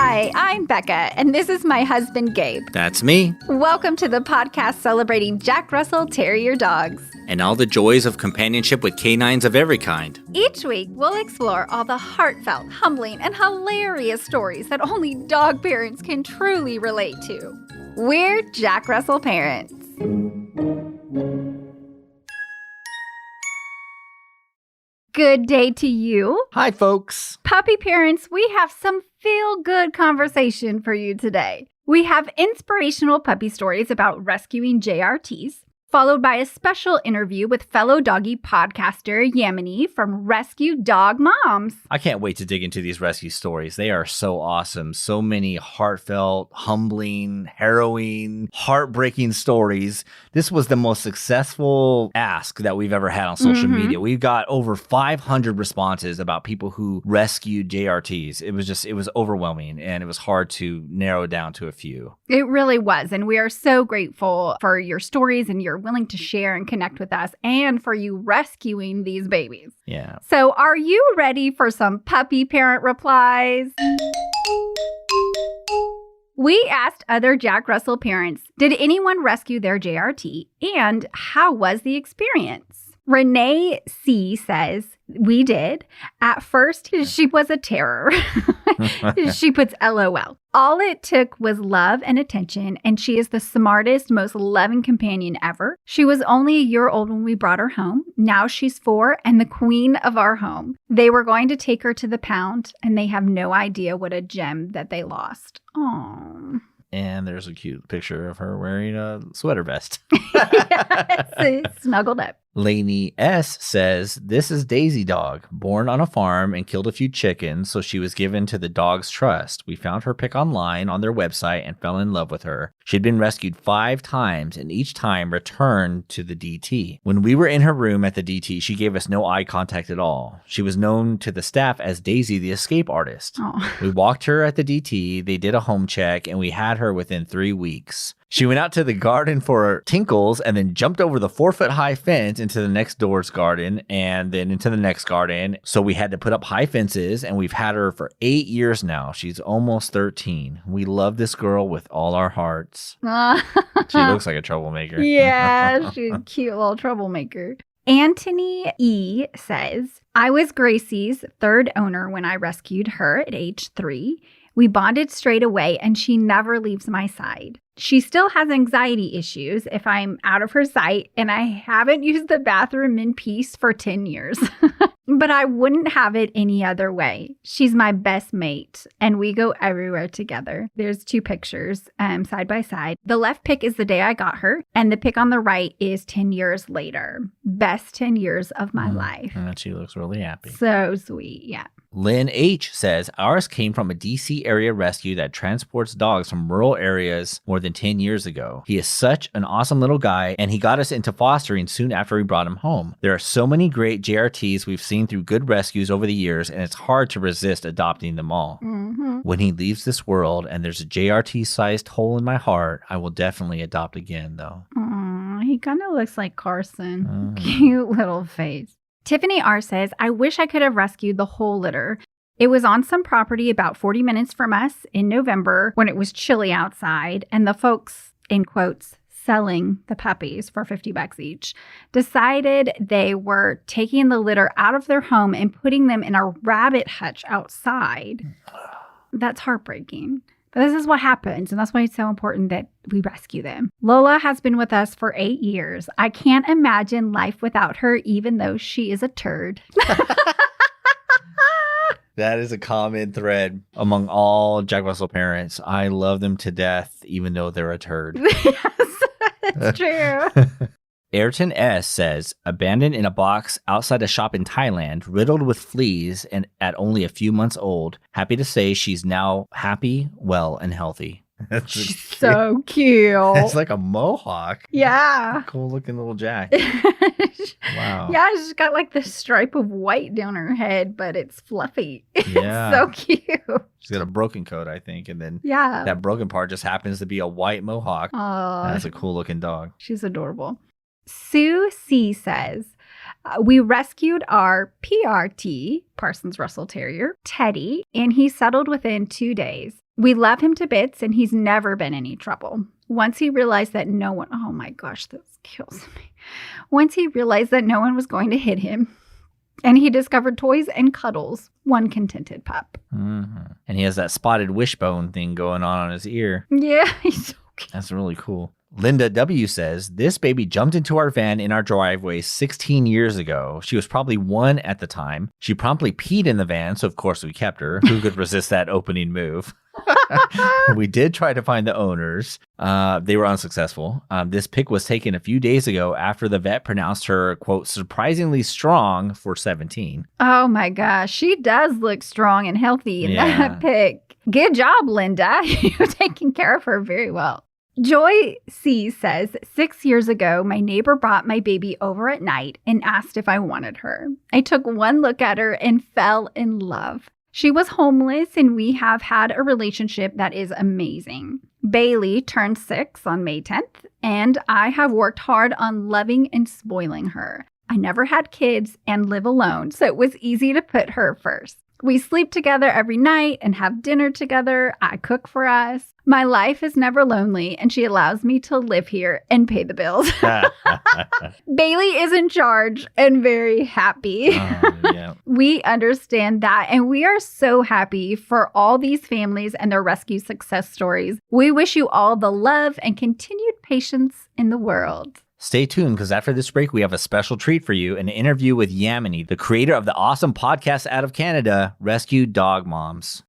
Hi, I'm Becca, and this is my husband, Gabe. That's me. Welcome to the podcast celebrating Jack Russell Terrier dogs. And all the joys of companionship with canines of every kind. Each week, we'll explore all the heartfelt, humbling, and hilarious stories that only dog parents can truly relate to. We're Jack Russell parents. Good day to you. Hi, folks. Puppy parents, we have some feel-good conversation for you today. We have inspirational puppy stories about rescuing JRTs, followed by a special interview with fellow doggy podcaster Yamini from Rescue Dog Moms. I can't wait to dig into these rescue stories. They are so awesome. So many heartfelt, humbling, harrowing, heartbreaking stories. This was the most successful ask that we've ever had on social media. We've got over 500 responses about people who rescued JRTs. It was overwhelming, and it was hard to narrow down to a few. It really was, and we are so grateful for your stories and your willing to share and connect with us, and for you rescuing these babies. Yeah. So are you ready for some puppy parent replies? We asked other Jack Russell parents, did anyone rescue their JRT, and how was the experience? Renee C. says, we did. At first, she was a terror. She puts LOL. All it took was love and attention, and she is the smartest, most loving companion ever. She was only a year old when we brought her home. Now she's 4 and the queen of our home. They were going to take her to the pound, and they have no idea what a gem that they lost. Aww. And there's a cute picture of her wearing a sweater vest. Yes, snuggled up. Lainey S. says, this is Daisy Dog, born on a farm and killed a few chickens, so she was given to the Dog's Trust. We found her pic online on their website and fell in love with her. She'd been rescued 5 times and each time returned to the DT. When we were in her room at the DT, she gave us no eye contact at all. She was known to the staff as Daisy the Escape Artist. Oh. We walked her at the DT, they did a home check, and we had her within 3 weeks. She went out to the garden for tinkles and then jumped over the 4-foot-high fence into the next door's garden and then into the next garden. So we had to put up high fences, and we've had her for 8 years now. She's almost 13. We love this girl with all our hearts. She looks like a troublemaker. Yeah, she's a cute little troublemaker. Anthony E. says, I was Gracie's 3rd owner when I rescued her at age 3. We bonded straight away, and she never leaves my side. She still has anxiety issues if I'm out of her sight, and I haven't used the bathroom in peace for 10 years. But I wouldn't have it any other way. She's my best mate, and we go everywhere together. There's 2 pictures side by side. The left pic is the day I got her, and the pic on the right is 10 years later. Best 10 years of my life. And she looks really happy. So sweet, yeah. Lynn H. says, ours came from a DC area rescue that transports dogs from rural areas more than 10 years ago. He is such an awesome little guy, and he got us into fostering soon after we brought him home. There are so many great JRTs we've seen through good rescues over the years, and it's hard to resist adopting them all. When he leaves this world and there's a JRT-sized hole in my heart, I will definitely adopt again, though. Aww, he kind of looks like Carson. Cute little face. Tiffany R. says, I wish I could have rescued the whole litter. It was on some property about 40 minutes from us in November when it was chilly outside, and the folks, in quotes, selling the puppies for $50 each, decided they were taking the litter out of their home and putting them in a rabbit hutch outside. That's heartbreaking. But this is what happens, and that's why it's so important that we rescue them. Lola has been with us for 8 years. I can't imagine life without her, even though she is a turd. That is a common thread among all Jack Russell parents. I love them to death, even though they're a turd. Yes, it's true. Ayrton S. says, abandoned in a box outside a shop in Thailand, riddled with fleas and at only a few months old. Happy to say she's now happy, well, and healthy. She's so cute. It's like a mohawk. Yeah. Cool looking little Jack. Wow. Yeah, she's got like this stripe of white down her head, but it's fluffy. Yeah. It's so cute. She's got a broken coat, I think. And then yeah, that broken part just happens to be a white mohawk. Oh, that's a cool looking dog. She's adorable. Sue C. says, we rescued our PRT, Parsons Russell Terrier, Teddy, and he settled within 2 days. We love him to bits, and he's never been any trouble. Once he realized that no one, oh my gosh, this kills me. Once he realized that no one was going to hit him, and he discovered toys and cuddles, one contented pup. Mm-hmm. And he has that spotted wishbone thing going on his ear. Yeah, he's so cute. That's really cool. Linda W. says, this baby jumped into our van in our driveway 16 years ago. She was probably 1 at the time. She promptly peed in the van, so of course we kept her. Who could resist that opening move? We did try to find the owners. They were unsuccessful. This pic was taken a few days ago after the vet pronounced her, quote, surprisingly strong for 17. Oh my gosh, she does look strong and healthy in that pic. Good job, Linda. You're taking care of her very well. Joy C says, 6 years ago, my neighbor brought my baby over at night and asked if I wanted her. I took one look at her and fell in love. She was homeless, and we have had a relationship that is amazing. Bailey turned 6 on May 10th, and I have worked hard on loving and spoiling her. I never had kids and live alone, so it was easy to put her first. We sleep together every night and have dinner together. I cook for us. My life is never lonely, and she allows me to live here and pay the bills. Bailey is in charge and very happy. Yeah. We understand that, and we are so happy for all these families and their rescue success stories. We wish you all the love and continued patience in the world. Stay tuned, because after this break, we have a special treat for you, an interview with Yamini, the creator of the awesome podcast out of Canada, Rescue Dog Moms.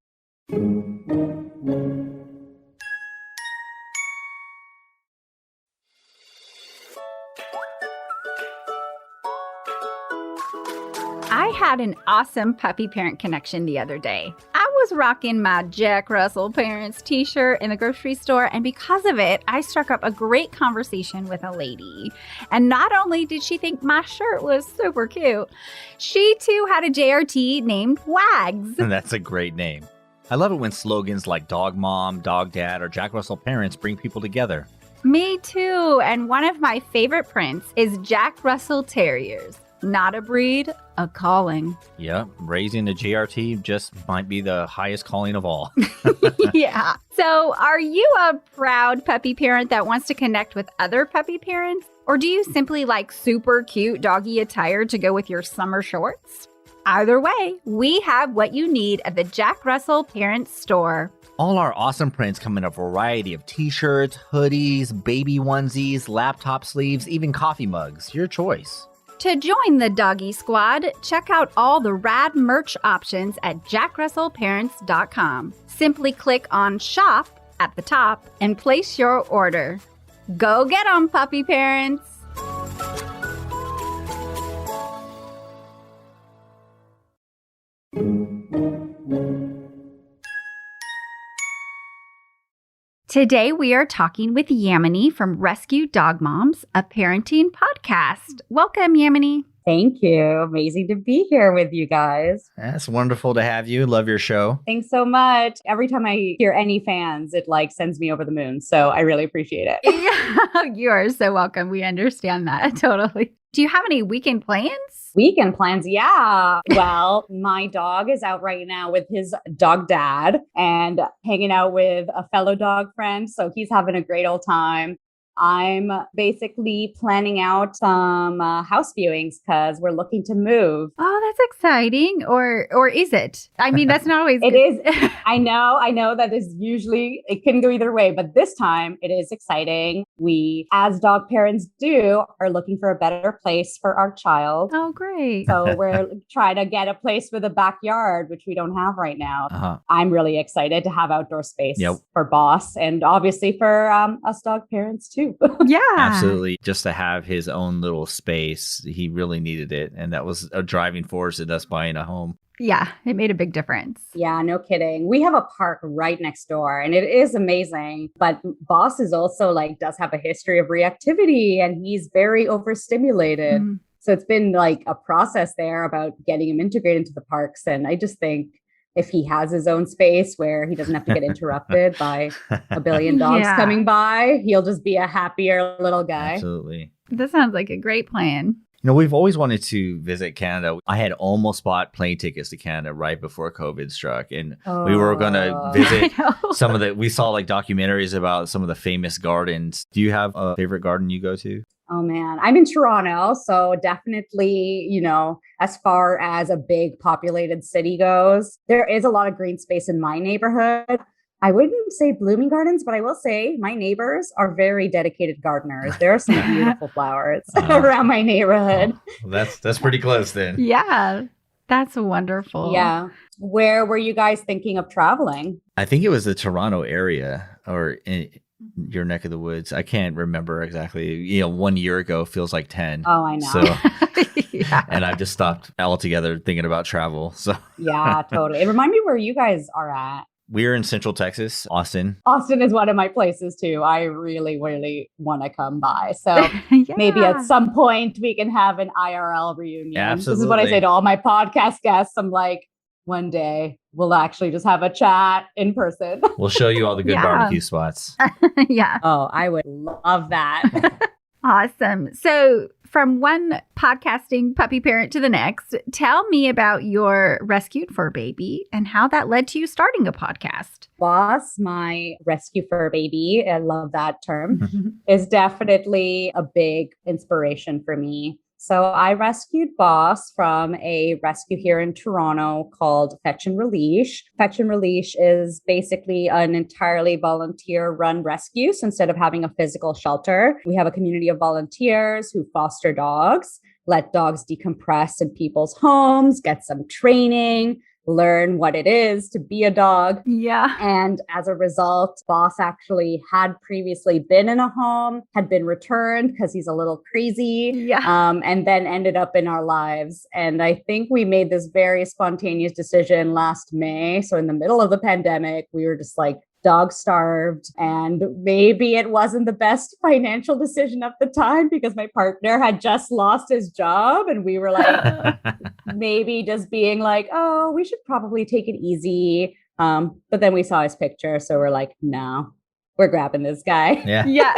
I had an awesome puppy parent connection the other day. I was rocking my Jack Russell Parents t-shirt in the grocery store, and because of it, I struck up a great conversation with a lady. And not only did she think my shirt was super cute, she too had a JRT named Wags. That's a great name. I love it when slogans like Dog Mom, Dog Dad, or Jack Russell Parents bring people together. Me too, and one of my favorite prints is Jack Russell Terriers. Not a breed, a calling. Yep, raising a JRT just might be the highest calling of all. Yeah. So are you a proud puppy parent that wants to connect with other puppy parents? Or do you simply like super cute doggy attire to go with your summer shorts? Either way, we have what you need at the Jack Russell Parents Store. All our awesome prints come in a variety of t-shirts, hoodies, baby onesies, laptop sleeves, even coffee mugs. Your choice. To join the doggy squad, check out all the rad merch options at jackrussellparents.com. Simply click on Shop at the top and place your order. Go get 'em, puppy parents! Today, we are talking with Yamini from Rescue Dog Moms, a parenting podcast. Welcome, Yamini. Thank you. Amazing to be here with you guys. That's wonderful to have you. Love your show. Thanks so much. Every time I hear any fans, it sends me over the moon. So I really appreciate it. Yeah, you are so welcome. We understand that totally. Do you have any weekend plans? Weekend plans, yeah. Well, my dog is out right now with his dog dad and hanging out with a fellow dog friend. So he's having a great old time. I'm basically planning out some house viewings because we're looking to move. Oh, that's exciting. Or is it? I mean, that's not always It is. I know that is usually, it can go either way, but this time it is exciting. We, as dog parents do, are looking for a better place for our child. Oh, great. So we're trying to get a place with a backyard, which we don't have right now. Uh-huh. I'm really excited to have outdoor space for Boss and obviously for us dog parents too. Yeah. Absolutely. Just to have his own little space, he really needed it. And that was a driving force in us buying a home. Yeah, it made a big difference. Yeah, no kidding. We have a park right next door and it is amazing. But Boss is also does have a history of reactivity and he's very overstimulated. Mm. So it's been a process there about getting him integrated into the parks. And I just think if he has his own space where he doesn't have to get interrupted by a billion dogs coming by, he'll just be a happier little guy. Absolutely. That sounds like a great plan. We've always wanted to visit Canada. I had almost bought plane tickets to Canada right before COVID struck. And we were going to visit we saw like documentaries about some of the famous gardens. Do you have a favorite garden you go to? Oh man, I'm in Toronto. So definitely, as far as a big populated city goes, there is a lot of green space in my neighborhood. I wouldn't say blooming gardens, but I will say my neighbors are very dedicated gardeners. There are some beautiful flowers around my neighborhood. That's pretty close then. Yeah, that's wonderful. Yeah. Where were you guys thinking of traveling? I think it was the Toronto area or in your neck of the woods. I can't remember exactly. 1 year ago feels like 10. Oh, I know. So, Yeah. and I've just stopped altogether thinking about travel. So yeah, totally. It reminded me where you guys are at. We're in Central Texas, Austin. Austin is one of my places too. I really, really want to come by. So Yeah. maybe at some point we can have an IRL reunion. Absolutely. This is what I say to all my podcast guests. I'm like, one day we'll actually just have a chat in person. We'll show you all the good barbecue spots. Yeah. Oh, I would love that. Awesome. So from one podcasting puppy parent to the next, tell me about your rescued fur baby and how that led to you starting a podcast. Boss, my rescue fur baby, I love that term, is definitely a big inspiration for me. So I rescued Boss from a rescue here in Toronto called Fetch and Release. Fetch and Release is basically an entirely volunteer-run rescue. So instead of having a physical shelter, we have a community of volunteers who foster dogs, let dogs decompress in people's homes, get some training, learn what it is to be a dog. Yeah. And as a result, Boss actually had previously been in a home, had been returned because he's a little crazy, and then ended up in our lives. And I think we made this very spontaneous decision last May. So in the middle of the pandemic, we were just like, dog starved, and maybe it wasn't the best financial decision at the time because my partner had just lost his job, and we were like maybe just being like, oh, we should probably take it easy, but then we saw his picture, so we're like, no, we're grabbing this guy. Yeah.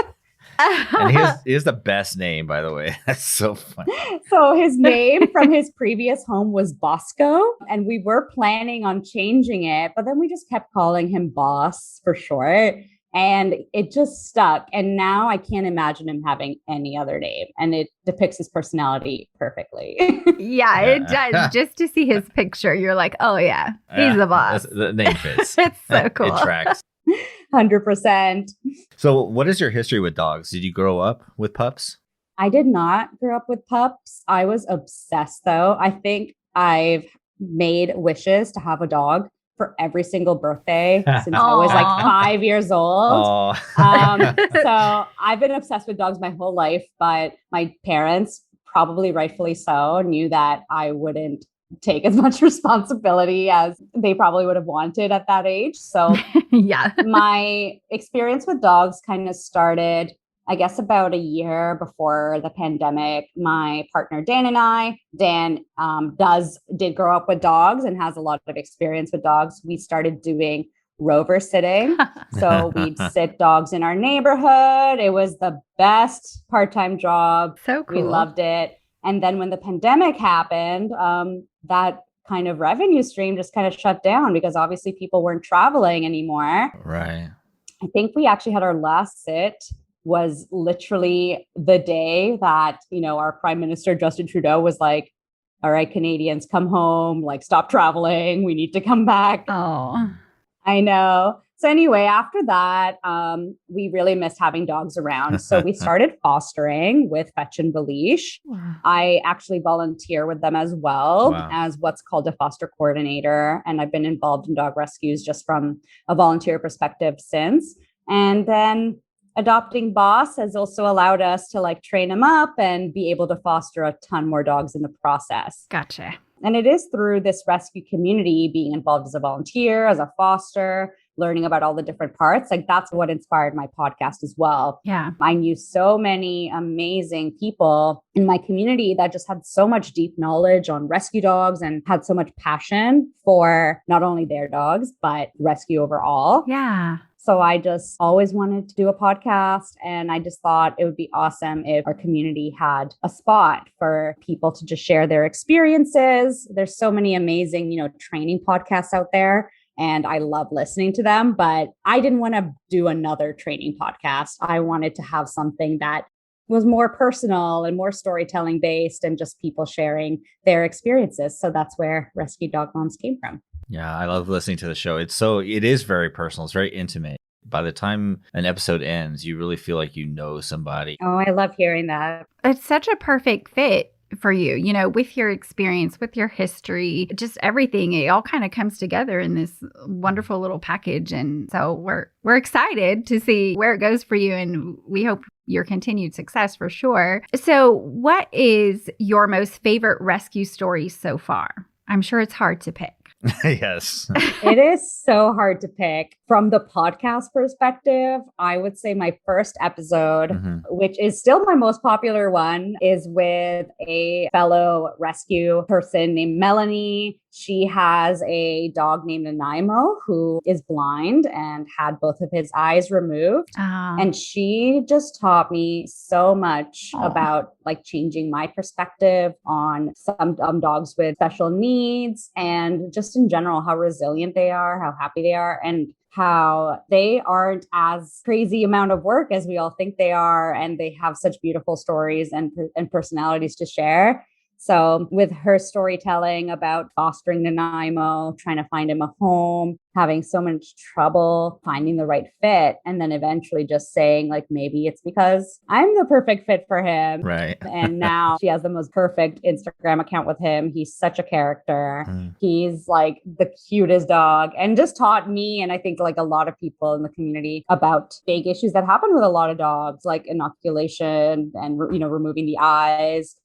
And he has the best name, by the way. That's so funny. So his name from his previous home was Bosco, and we were planning on changing it, but then we just kept calling him Boss for short, and it just stuck. And now I can't imagine him having any other name, and it depicts his personality perfectly. Yeah, it does. Just to see his picture, you're like, oh yeah, he's the boss. The name fits. It's so cool. It tracks. 100%. So what is your history with dogs? Did you grow up with pups? I did not grow up with pups. I was obsessed though. I think I've made wishes to have a dog for every single birthday since I was like 5 years old. So I've been obsessed with dogs my whole life, but my parents, probably rightfully so, knew that I wouldn't take as much responsibility as they probably would have wanted at that age. So yeah, my experience with dogs kind of started, I guess, about a year before the pandemic. My partner Dan and Dan did grow up with dogs and has a lot of experience with dogs. We started doing rover sitting. So we'd sit dogs in our neighborhood. It was the best part-time job. So cool. We loved it. And then when the pandemic happened, that kind of revenue stream just kind of shut down because obviously people weren't traveling anymore. Right. I think we actually had our last sit was literally the day that, our Prime Minister Justin Trudeau was like, all right, Canadians, come home, like stop traveling. We need to come back. Oh, I know. So anyway, after that, we really missed having dogs around. So we started fostering with Fetch and Release. wow. I actually volunteer with them as well as what's called a foster coordinator. And I've been involved in dog rescues just from a volunteer perspective since. And then adopting Boss has also allowed us to like train him up and be able to foster a ton more dogs in the process. Gotcha. And it is through this rescue community, being involved as a volunteer, as a foster, learning about all the different parts. Like that's what inspired my podcast as well. Yeah. I knew so many amazing people in my community that just had so much deep knowledge on rescue dogs and had so much passion for not only their dogs, but rescue overall. Yeah. So I just always wanted to do a podcast. And I just thought it would be awesome if our community had a spot for people to just share their experiences. There's so many amazing, training podcasts out there. And I love listening to them, but I didn't want to do another training podcast. I wanted to have something that was more personal and more storytelling based and just people sharing their experiences. So that's where Rescue Dog Moms came from. Yeah, I love listening to the show. It is very personal. It's very intimate. By the time an episode ends, you really feel like you know somebody. Oh, I love hearing that. It's such a perfect fit for you, with your experience, with your history, just everything. It all kind of comes together in this wonderful little package. And so we're excited to see where it goes for you. And we hope your continued success for sure. So what is your most favorite rescue story so far? I'm sure it's hard to pick. Yes. It is so hard to pick. From the podcast perspective, I would say my first episode, which is still my most popular one, is with a fellow rescue person named Melanie. She has a dog named Nanaimo who is blind and had both of his eyes removed. And she just taught me so much about like changing my perspective on some dogs with special needs and just in general, how resilient they are, how happy they are, and how they aren't as crazy amount of work as we all think they are. And they have such beautiful stories and personalities to share. So with her storytelling about fostering Nanaimo, trying to find him a home, having so much trouble finding the right fit, and then eventually just saying like, maybe it's because I'm the perfect fit for him. Right. And now she has the most perfect Instagram account with him. He's such a character. He's like the cutest dog and just taught me, and I think like a lot of people in the community, about big issues that happen with a lot of dogs, like inoculation and, removing the eyes,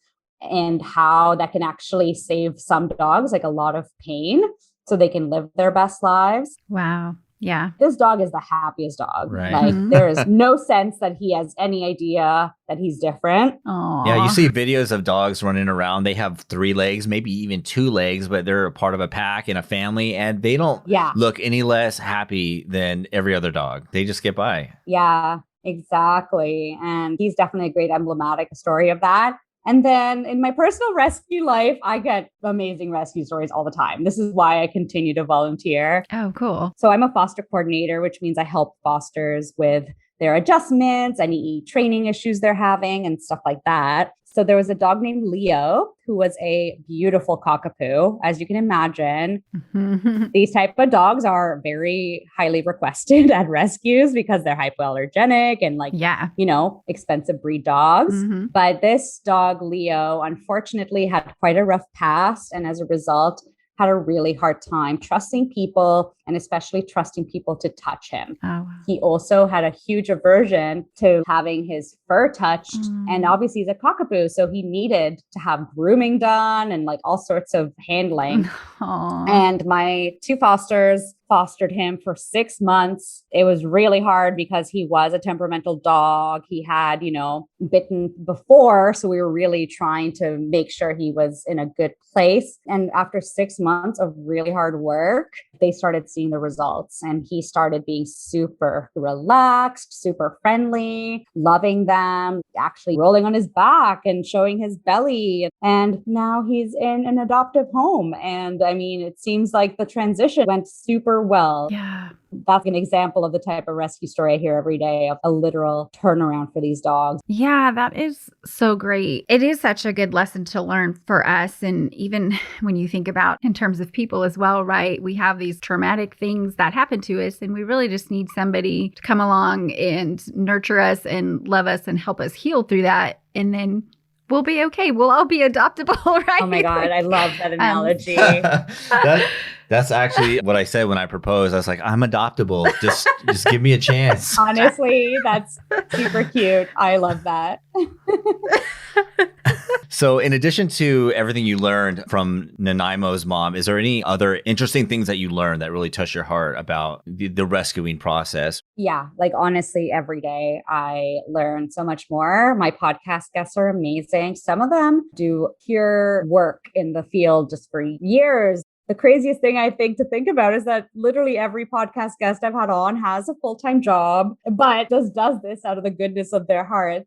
and how that can actually save some dogs like a lot of pain so they can live their best lives. Wow. Yeah. This dog is the happiest dog. Right. Like there is no sense that he has any idea that he's different. Aww. Yeah, you see videos of dogs running around. They have 3 legs, maybe even 2 legs, but they're a part of a pack and a family, and they don't look any less happy than every other dog. They just get by. Yeah, exactly. And he's definitely a great emblematic story of that. And then in my personal rescue life, I get amazing rescue stories all the time. This is why I continue to volunteer. Oh, cool. So I'm a foster coordinator, which means I help fosters with their adjustments, any training issues they're having and stuff like that. So there was a dog named Leo who was a beautiful cockapoo, as you can imagine. These type of dogs are very highly requested at rescues because they're hypoallergenic and expensive breed dogs. But this dog, Leo, unfortunately had quite a rough past. And as a result, had a really hard time trusting people and especially trusting people to touch him. Oh, wow. He also had a huge aversion to having his fur touched. And obviously he's a cockapoo, so he needed to have grooming done and like all sorts of handling. And my 2 fosters fostered him for 6 months. It was really hard because he was a temperamental dog. He had, bitten before. So we were really trying to make sure he was in a good place. And after 6 months of really hard work, they started seeing the results, and he started being super relaxed, super friendly, loving them, actually rolling on his back and showing his belly. And now he's in an adoptive home. And I mean, it seems like the transition went super well. Yeah. That's an example of the type of rescue story I hear every day, of a literal turnaround for these dogs. Yeah, that is so great. It is such a good lesson to learn for us. And even when you think about in terms of people as well, right? We have these traumatic things that happen to us, and we really just need somebody to come along and nurture us and love us and help us heal through that. And then we'll be okay. We'll all be adoptable, right? Oh my God, I love that analogy. That's actually what I said when I proposed. I was like, I'm adoptable. Just give me a chance. Honestly, that's super cute. I love that. So in addition to everything you learned from Nanaimo's mom, is there any other interesting things that you learned that really touched your heart about the rescuing process? Yeah, like honestly, every day I learn so much more. My podcast guests are amazing. Some of them do pure work in the field just for years. The craziest thing I think to think about is that literally every podcast guest I've had on has a full-time job, but just does this out of the goodness of their heart.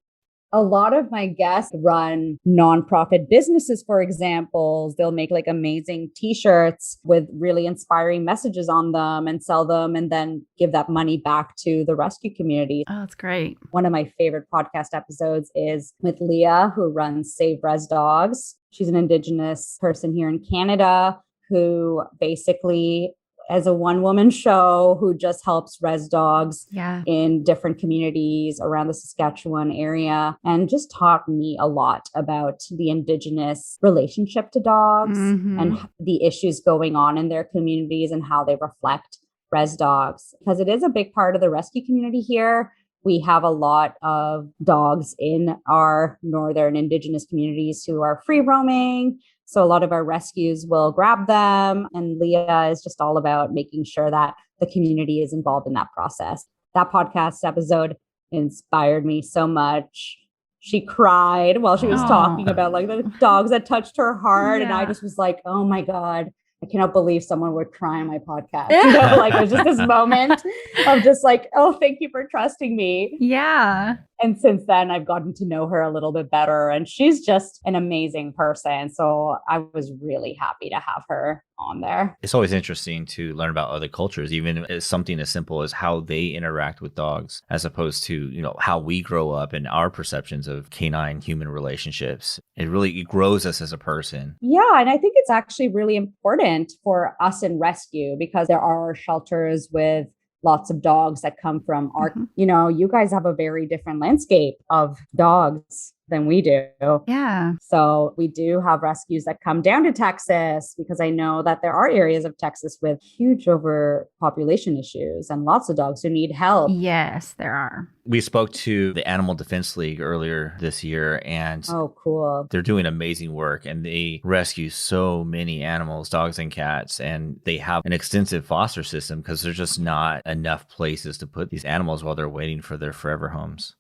A lot of my guests run nonprofit businesses, for example. They'll make like amazing t-shirts with really inspiring messages on them and sell them and then give that money back to the rescue community. Oh, that's great. One of my favorite podcast episodes is with Leah, who runs Save Res Dogs. She's an Indigenous person here in Canada who basically as a one-woman show who just helps res dogs in different communities around the Saskatchewan area and just taught me a lot about the Indigenous relationship to dogs and the issues going on in their communities and how they reflect res dogs. Because it is a big part of the rescue community here. We have a lot of dogs in our northern Indigenous communities who are free roaming. So a lot of our rescues will grab them. And Leah is just all about making sure that the community is involved in that process. That podcast episode inspired me so much. She cried while she was talking about like the dogs that touched her heart. And I just was like, oh my God, I cannot believe someone would cry on my podcast. You know, like it was just this moment of just like, oh, thank you for trusting me. Yeah. And since then, I've gotten to know her a little bit better. And she's just an amazing person. So I was really happy to have her on there. It's always interesting to learn about other cultures, even as something as simple as how they interact with dogs, as opposed to, you know, how we grow up and our perceptions of canine human relationships. It grows us as a person. Yeah. And I think it's actually really important for us in rescue because there are shelters with lots of dogs that come from our, you know, you guys have a very different landscape of dogs than we do. Yeah. So we do have rescues that come down to Texas because I know that there are areas of Texas with huge overpopulation issues and lots of dogs who need help. Yes, there are. We spoke to the Animal Defense League earlier this year, and oh, cool. They're doing amazing work, and they rescue so many animals, dogs and cats, and they have an extensive foster system because there's just not enough places to put these animals while they're waiting for their forever homes.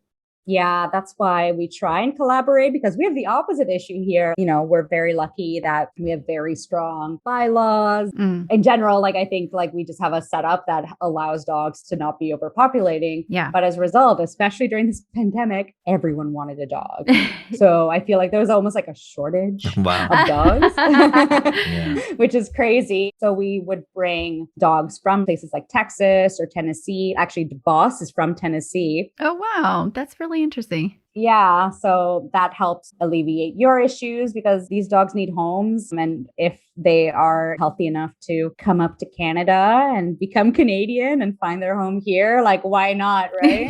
Yeah, that's why we try and collaborate because we have the opposite issue here. You know, we're very lucky that we have very strong bylaws. In general, like I think like we just have a setup that allows dogs to not be overpopulating. Yeah. But as a result, especially during this pandemic, everyone wanted a dog. So I feel like there was almost like a shortage of dogs, which is crazy. So we would bring dogs from places like Texas or Tennessee. Actually, the boss is from Tennessee. Oh, wow. That's really interesting. Yeah. So that helps alleviate your issues because these dogs need homes. And if they are healthy enough to come up to Canada and become Canadian and find their home here, like, why not? Right?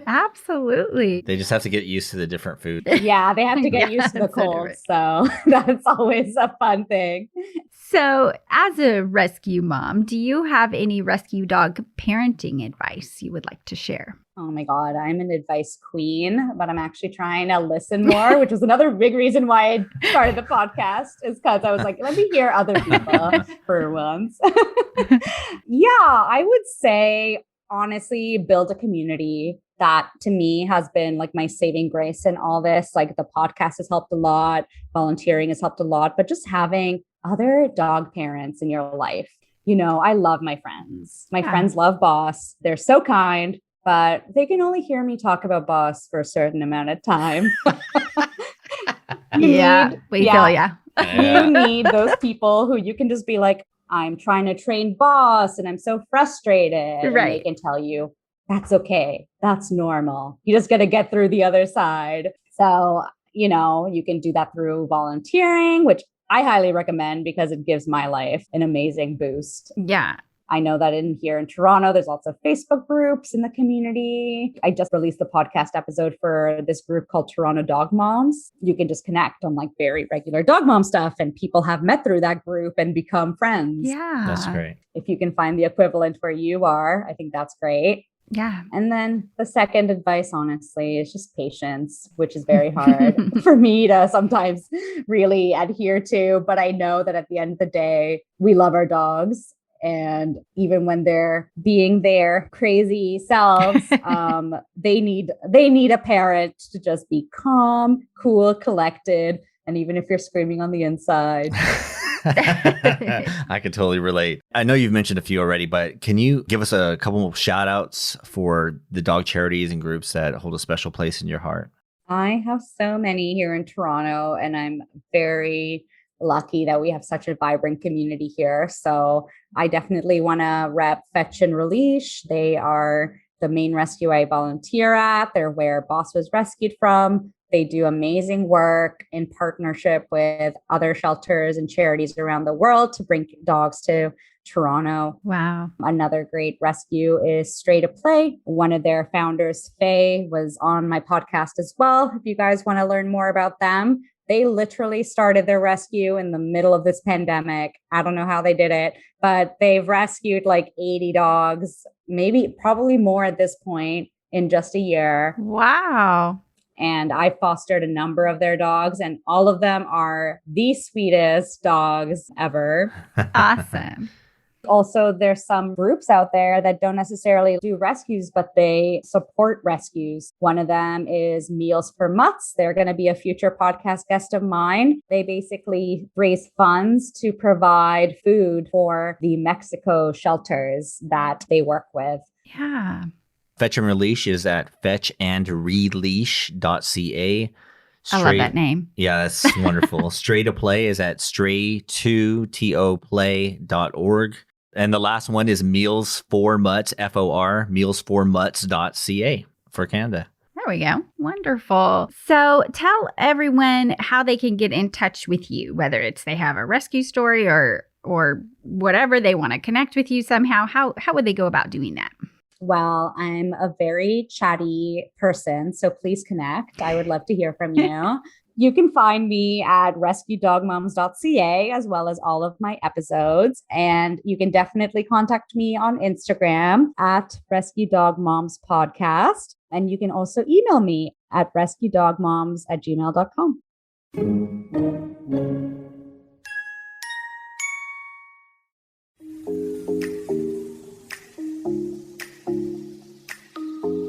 Absolutely. They just have to get used to the different food. Yeah. They have to get used to the cold. So that's always a fun thing. So as a rescue mom, do you have any rescue dog parenting advice you would like to share? Oh my God, I'm an advice queen, but I'm actually trying to listen more, which was another big reason why I started the podcast is because I was like, let me hear other people for once. Yeah, I would say, honestly, build a community. That to me has been like my saving grace in all this. Like the podcast has helped a lot, volunteering has helped a lot, but just having other dog parents in your life. You know, I love my friends. My friends love Boss. They're so kind. But they can only hear me talk about Boss for a certain amount of time. You need those people who you can just be like, I'm trying to train Boss and I'm so frustrated. And they can tell you, that's okay. That's normal. You just got to get through the other side. So, you know, you can do that through volunteering, which I highly recommend because it gives my life an amazing boost. Yeah. I know that here in Toronto, there's lots of Facebook groups in the community. I just released the podcast episode for this group called Toronto Dog Moms. You can just connect on like very regular dog mom stuff and people have met through that group and become friends. Yeah. That's great. If you can find the equivalent where you are, I think that's great. Yeah. And then the second advice, honestly, is just patience, which is very hard for me to sometimes really adhere to. But I know that at the end of the day, we love our dogs. And even when they're being their crazy selves, they need a parent to just be calm, cool, collected. And even if you're screaming on the inside. I can totally relate. I know you've mentioned a few already, but can you give us a couple of shout outs for the dog charities and groups that hold a special place in your heart? I have so many here in Toronto, and I'm very lucky that we have such a vibrant community here. So I definitely want to rep Fetch and Release. They are the main rescue I volunteer at. They're where Boss was rescued from. They do amazing work in partnership with other shelters and charities around the world to bring dogs to Toronto. Wow. Another great rescue is Stray to Play. One of their founders, Faye, was on my podcast as well. If you guys want to learn more about them, they literally started their rescue in the middle of this pandemic. I don't know how they did it, but they've rescued like 80 dogs, probably more at this point in just a year. Wow. And I fostered a number of their dogs, and all of them are the sweetest dogs ever. Awesome. Also, there's some groups out there that don't necessarily do rescues, but they support rescues. One of them is Meals for Mutts. They're going to be a future podcast guest of mine. They basically raise funds to provide food for the Mexico shelters that they work with. Yeah. Fetch and Release is at fetchandreleash.ca. I love that name. Yeah, that's wonderful. Stray to Play is at stray2toplay.org. And the last one is Meals for Mutts, FOR, mealsformutts.ca for Canada. There we go. Wonderful. So tell everyone how they can get in touch with you, whether it's they have a rescue story or whatever, they want to connect with you somehow. How would they go about doing that? Well, I'm a very chatty person, so please connect. I would love to hear from you. You can find me at rescuedogmoms.ca as well as all of my episodes. And you can definitely contact me on Instagram at rescuedogmomspodcast. And you can also email me at rescuedogmoms@gmail.com.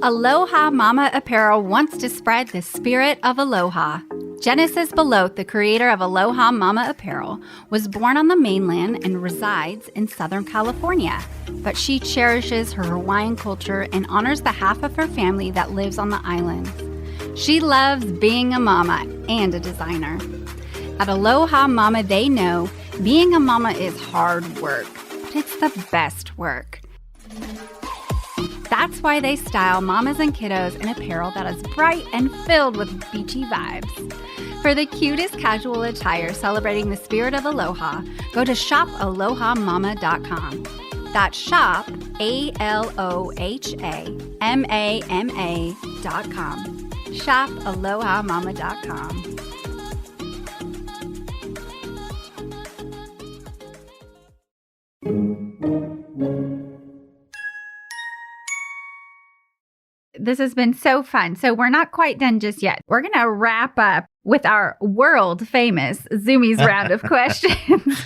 Aloha Mama Apparel wants to spread the spirit of aloha. Genesis Belote, the creator of Aloha Mama Apparel, was born on the mainland and resides in Southern California. But she cherishes her Hawaiian culture and honors the half of her family that lives on the island. She loves being a mama and a designer. At Aloha Mama, they know being a mama is hard work, but it's the best work. That's why they style mamas and kiddos in apparel that is bright and filled with beachy vibes. For the cutest casual attire celebrating the spirit of aloha, go to shopalohamama.com. That's shop, ALOHAMAMA.com. Shopalohamama.com. This has been so fun. So we're not quite done just yet. We're going to wrap up with our world famous Zoomies round of questions.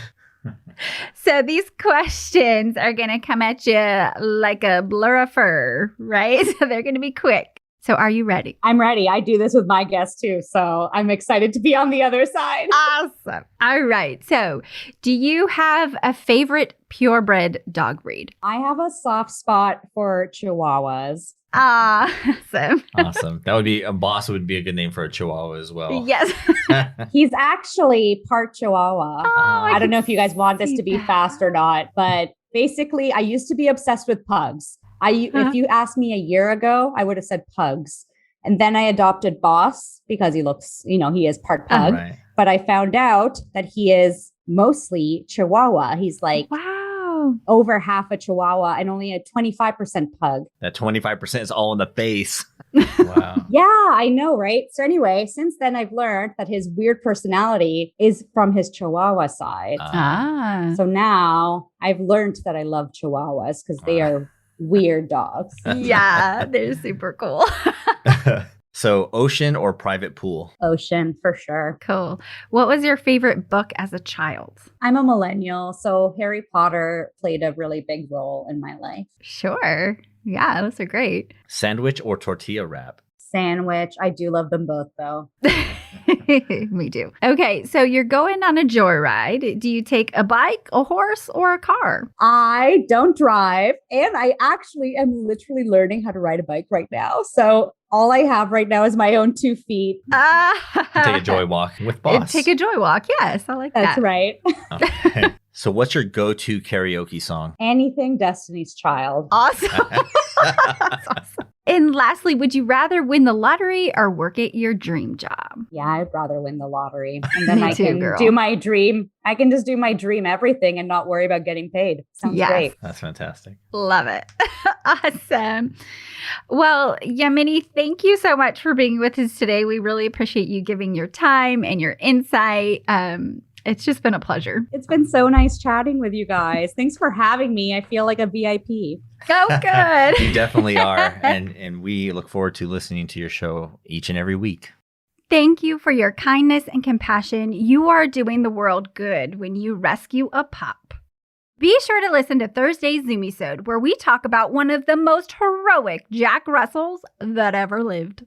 So these questions are going to come at you like a blur of fur, right? So they're going to be quick. So are you ready? I'm ready. I do this with my guests too. So I'm excited to be on the other side. Awesome. All right. So do you have a favorite purebred dog breed? I have a soft spot for Chihuahuas. Awesome. Awesome. That would be a Boss would be a good name for a Chihuahua as well. Yes. He's actually part Chihuahua. I don't know if you guys want this to be fast or not, but basically I used to be obsessed with pugs. If you asked me a year ago, I would have said pugs. And then I adopted Boss because he looks, he is part pug. Right. But I found out that he is mostly Chihuahua. He's like over half a Chihuahua and only a 25% pug. That 25% is all in the face. Wow. Yeah, I know, right? So anyway, since then I've learned that his weird personality is from his Chihuahua side. So now I've learned that I love Chihuahuas because they are weird dogs. Yeah, they're super cool. So ocean or private pool? Ocean, for sure. Cool. What was your favorite book as a child? I'm a millennial, so Harry Potter played a really big role in my life. Sure. Yeah, those are great. Sandwich or tortilla wrap? Sandwich. I do love them both, though. Me too. Okay, so you're going on a joyride. Do you take a bike, a horse, or a car? I don't drive, and I actually am literally learning how to ride a bike right now. So all I have right now is my own 2 feet. Take a joy walk with Boss. Take a joy walk. Yes, I like That's that. right. Okay. So what's your go-to karaoke song? Anything Destiny's Child. Awesome. That's awesome. And lastly, would you rather win the lottery or work at your dream job? Yeah, I'd rather win the lottery. And then Me I too, can girl. do my dream. I can just do my dream everything and not worry about getting paid. Sounds Yes. great. That's fantastic. Love it. Awesome. Well, Yamini, thank you so much for being with us today. We really appreciate you giving your time and your insight. It's just been a pleasure. It's been so nice chatting with you guys. Thanks for having me. I feel like a VIP. Oh, good. You definitely are. And we look forward to listening to your show each and every week. Thank you for your kindness and compassion. You are doing the world good when you rescue a pup. Be sure to listen to Thursday's Zoomisode, where we talk about one of the most heroic Jack Russells that ever lived.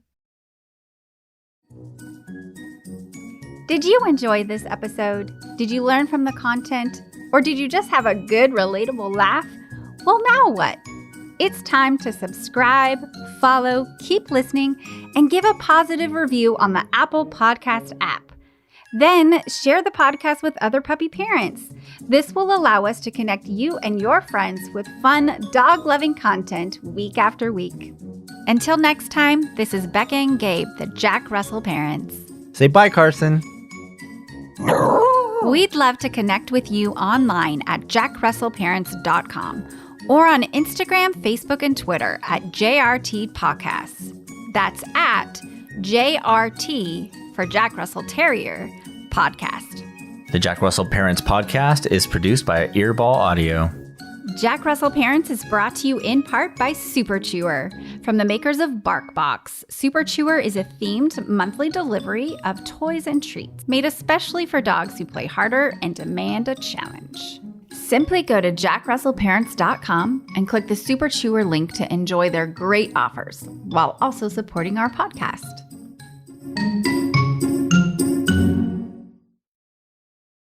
Did you enjoy this episode? Did you learn from the content? Or did you just have a good, relatable laugh? Well, now what? It's time to subscribe, follow, keep listening, and give a positive review on the Apple Podcast app. Then share the podcast with other puppy parents. This will allow us to connect you and your friends with fun, dog-loving content week after week. Until next time, this is Becca and Gabe, the Jack Russell parents. Say bye, Carson. We'd love to connect with you online at jackrussellparents.com or on Instagram, Facebook, and Twitter at JRT Podcasts. That's at JRT for Jack Russell Terrier podcast. The Jack Russell Parents Podcast is produced by Earball Audio. Jack Russell Parents is brought to you in part by Super Chewer. From the makers of BarkBox, Super Chewer is a themed monthly delivery of toys and treats made especially for dogs who play harder and demand a challenge. Simply go to jackrussellparents.com and click the Super Chewer link to enjoy their great offers while also supporting our podcast.